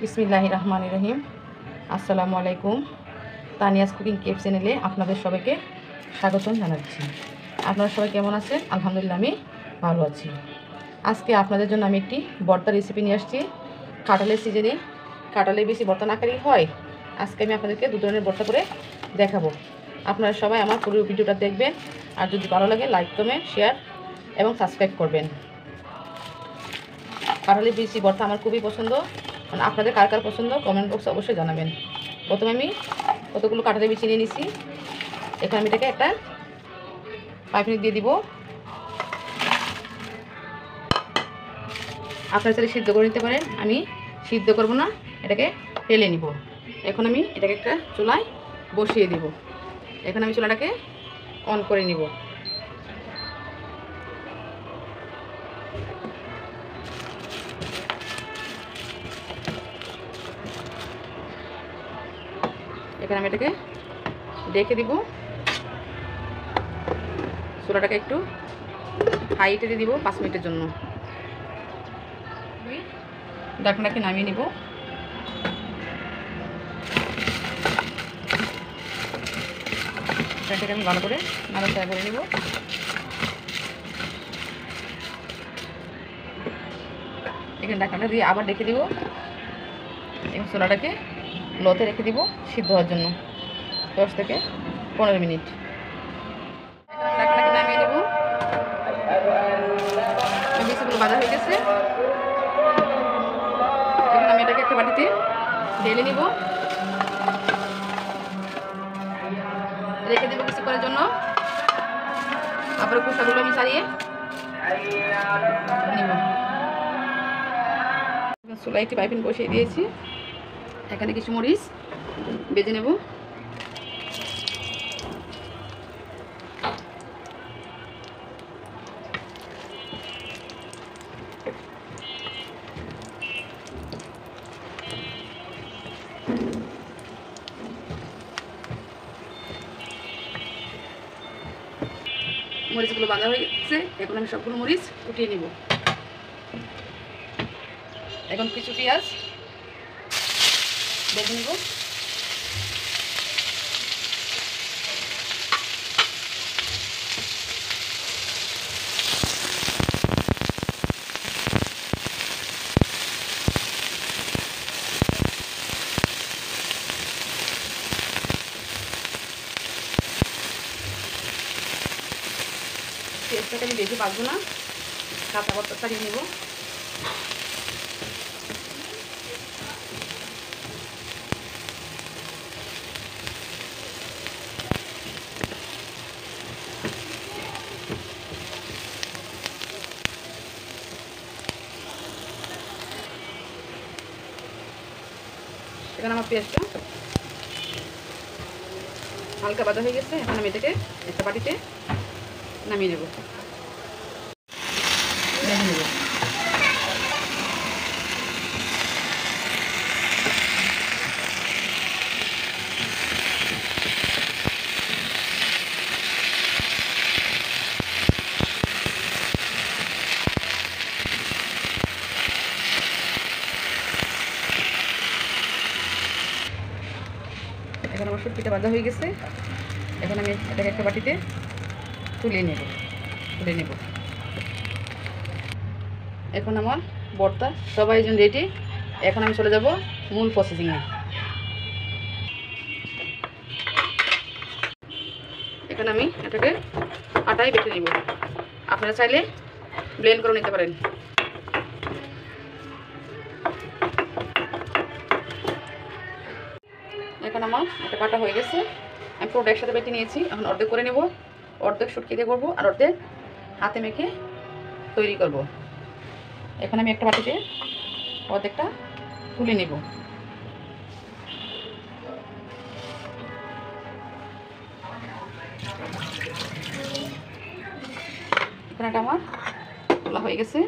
বিসমিল্লাহির রহমানির রহিম। আসসালামু আলাইকুম। তানিয়াস কুকিং কেপ চ্যানেলে আপনাদের সবাইকে স্বাগতম জানাচ্ছি। আপনারা সবাই কেমন আছেন? আলহামদুলিল্লাহ আমি ভালো আছি। আজকে আপনাদের জন্য আমি একটি ভর্তা রেসিপি নিয়ে আসছি। কাঁঠালের সিজনে কাঁঠালের বেশি ভর্তা না করেই হয়। আজকে আমি আপনাদেরকে দু ধরনের ভর্তা করে দেখাবো। আপনারা সবাই আমার পুরো ভিডিওটা দেখবেন, আর যদি ভালো লাগে লাইক কমেন্ট শেয়ার এবং সাবস্ক্রাইব করবেন। কাঁঠালের বেশি ভর্তা আমার খুবই পছন্দ। মানে আপনাদের কার কার পছন্দ কমেন্ট বক্সে অবশ্যই জানাবেন। প্রথমে আমি কতগুলো কাঁঠালের বিচি নিয়ে নিছি। এখানে আমি এটাকে একটা পাইপিং দিয়ে দিব। আপনারা চাইলে সিদ্ধ করে নিতে পারেন, আমি সিদ্ধ করব না, এটাকে ফেলে নিব। এখন আমি এটাকে একটা চুলায় বসিয়ে দিব। এখন আমি চুলাটাকে অন করে নিব। এখানে আমি এটাকে ডেকে দিব। চুলাটাকে একটু হাইটে দিয়ে দিব 5 মিনিটের জন্য। আমি ঢাকনাটাকে নামিয়ে নিব। এটাকে আমি ভালো করে নাড়াচাড়া করে নিব। এখানে ঢাকনাটা দিয়ে আবার ডেকে দিব এবং চুলাটাকে লোতে রেখে দিব সিদ্ধ হওয়ার জন্য 10 থেকে 15 মিনিট। ঢাকনাটাকে নামিয়ে নেব। বিচিগুলো ভাজা হয়ে গেছে। এখন আমি এটাকে একটা বাটিতে ঢেলে নিব, রেখে দেবো কিছুক্ষণের জন্য। তারপরে খোসাগুলো আমি ছাড়িয়ে নিব। চুলায় একটি পাইপিং বসিয়ে দিয়েছি। এখানে কিছু মরিচ ভেজে নেব। মরিচগুলো বাঁধা হয়ে গেছে। এখন আমি সবগুলো মরিচ উঠিয়ে নিব। এখন কিছু পেঁয়াজ ভেজে নিব। পেঁয়াজটাকে আমি বেশি ভাজবো না, কাঁচা পাতা ছাড়িয়ে নেব। এখানে আমার পেঁয়াজটা হালকা ভাজা হয়ে গেছে। এখন আমি এটাকে একটা বাটিতে নামিয়ে নেব। এখন আমার শুটকিটা ভাজা হয়ে গেছে। এখন আমি এটাকে একটা বাটিতে তুলে নেব। এখন আমার ভর্তা সবাই জন রেডি। এখন আমি চলে যাব মূল প্রসেসিংয়ে। এখন আমি এটাকে আটায় বেটে নিব। আপনারা চাইলে ব্লেন্ড করে নিতে পারেন। এখন আমার এটা কাটা হয়ে গেছে। আমি পুরোটা একসাথে বেটে নিয়েছি। এখন অর্ধেক করে নেব, অর্ধেক শুটকি দিয়ে করবো আর অর্ধেক হাতে মেখে তৈরি করব। এখন আমি একটা বাটিতে অর্ধেকটা তুলে নেব। এখন এটা আমার তোলা হয়ে গেছে।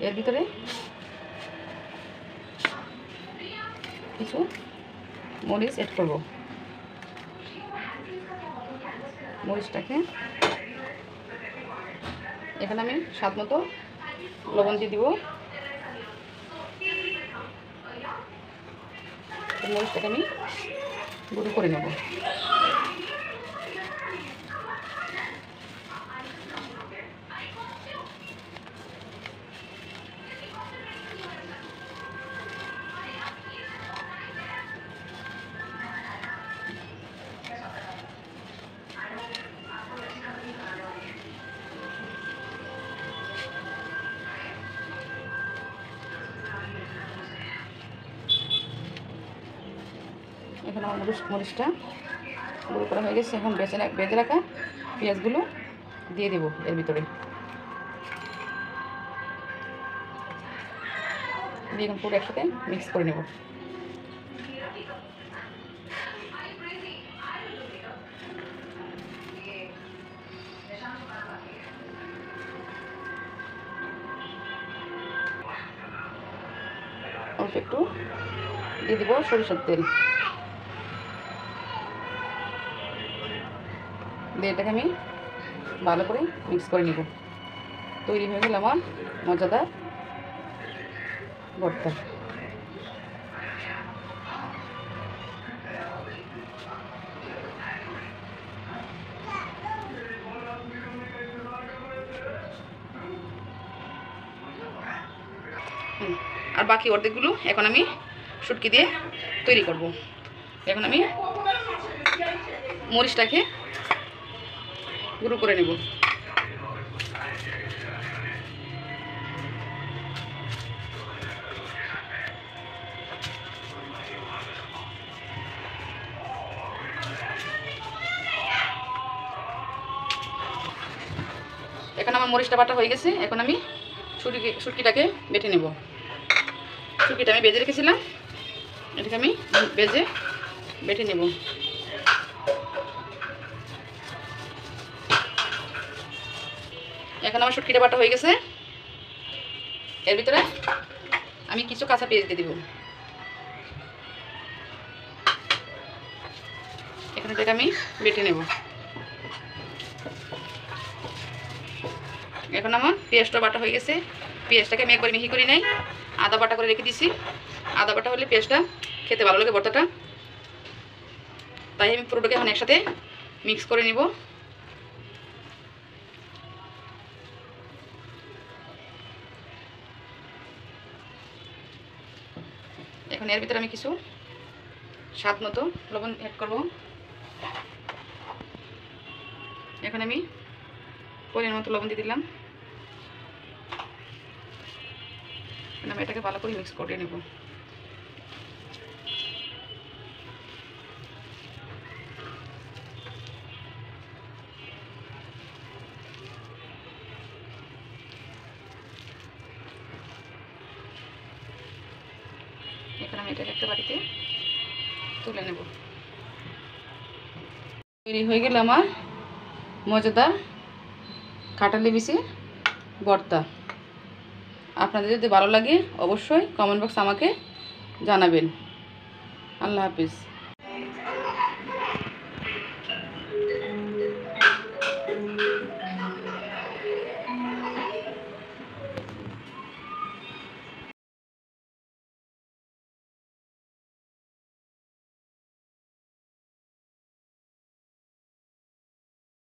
এর ভিতরে কিছু মরিচ এড করব। মরিচটাকে এখানে আমি স্বাদ মতো লবণ দিয়ে দিব। মরিচটাকে আমি গুঁড়ো করে নেব। এখন আমার মরিচটা গুঁড়ো করা হয়ে গেছে। এখন বেজে রাখা পেঁয়াজগুলো দিয়ে দেব এর ভিতরে। দিয়ে এখন পুরো একসাথে মিক্স করে নেব। অল্প একটু দিয়ে দেবো সরিষার তেল। দিয়ে এটাকে আমি ভালো করে মিক্স করে নিব। তৈরি হয়ে গেল আমার মজাদার ভর্তা। আর বাকি অর্ধেকগুলো এখন আমি শুটকি দিয়ে তৈরি করব। এখন আমি মরিচটাকে গুঁড়ো করে নেব। এখন আমার মরিচটা বাটা হয়ে গেছে। এখন আমি শুটকিটাকে বেটে নেব। শুটকিটা আমি বেজে রেখেছিলাম, এটাকে আমি বেটে নেব। এখন আমার শুটকিটা বাটা হয়ে গেছে। এর ভিতরে আমি কিছু কাঁচা পেঁয়াজ দিয়ে দিব। এখানে থেকে আমি বেটে নেব। এখন আমার পেঁয়াজটা বাটা হয়ে গেছে। পেঁয়াজটাকে আমি একবার মিহি করি নাই, আদা বাটা করে রেখে দিছি। আদা বাটা হলে পেঁয়াজটা খেতে ভালো লাগে ভর্তাটা, তাই আমি পুরোটাকে এখন একসাথে মিক্স করে নিব। এখন এর ভিতরে আমি কিছু স্বাদ মতো লবণ অ্যাড করব। এখন আমি পরিমাণ মতো লবণ দিয়ে দিলাম। আমি এটাকে ভালো করে মিক্স করে নেব। এখন আমি এটাকে একটা বাটিতে তুলে নেব। তৈরি হয়ে গেল আমার মজাদার কাঁঠালি বিচি ভর্তা। আপনাদের যদি ভালো লাগে অবশ্যই কমেন্ট বক্সে আমাকে জানাবেন। আল্লাহ হাফিজ।